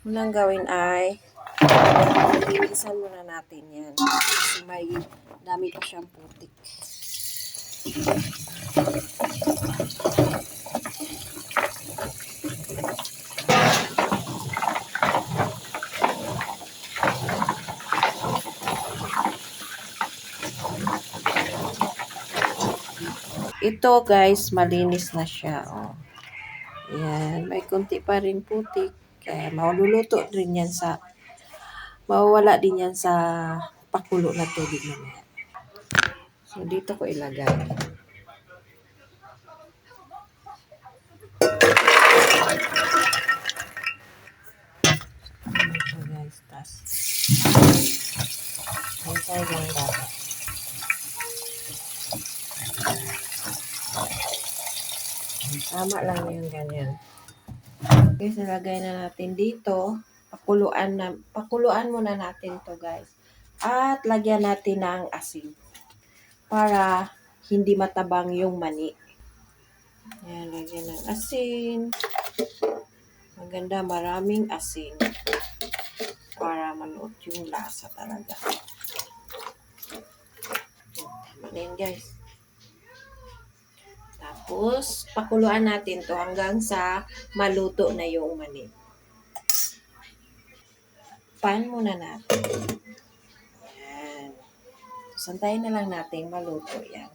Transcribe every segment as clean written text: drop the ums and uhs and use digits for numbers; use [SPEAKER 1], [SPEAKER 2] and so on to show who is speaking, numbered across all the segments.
[SPEAKER 1] Unang gawin ay linisan muna natin yan. Kasi may dami pa siyang putik. Ito guys, malinis na siya. Oh. Yan, may konti pa rin putik. Kaya maululuto rin yan sa, mawawala din yan sa pakulo na tubig naman. So, dito ko ilagay. Ito guys, tas. Hintay lang dapat. Tama lang yung ganyan. Guys, nalagay na natin dito. Pakuluan muna natin to guys. At lagyan natin ng asin. Para hindi matabang yung mani. Ayan, lagyan ng asin. Maganda, maraming asin. Para manuot yung lasa talaga. Tama na yun guys. Tapos, pakuluan natin to hanggang sa maluto na yung mani. Pan muna natin. Ayan. Santayin na lang natin maluto yan.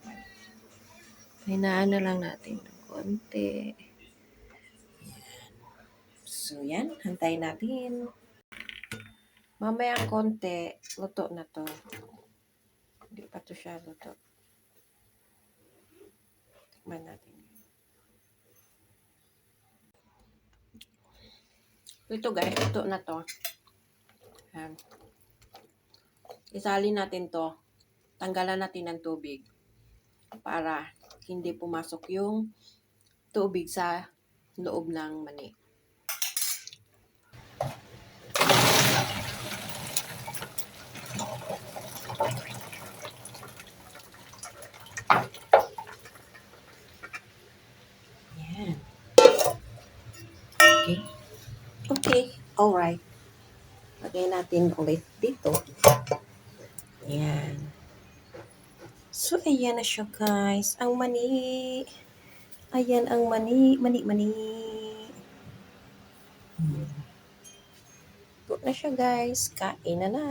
[SPEAKER 1] Hinaan na lang natin ng konti. Ayan. So, yan. Hantayin natin. Mamaya konti, luto na to. Hindi pa to siya luto. Tikman natin. Ito guys, luto na to. Ayan. Isalin natin to. Tanggalan natin ng tubig. Para hindi pumasok yung tubig sa loob ng mani. Ayan. Okay. Okay. Alright. Lagay natin ulit dito. Ayan. So, ayan na siya guys. Ang mani. Ayan ang mani. Mani. Ito na siya guys. Kain na na.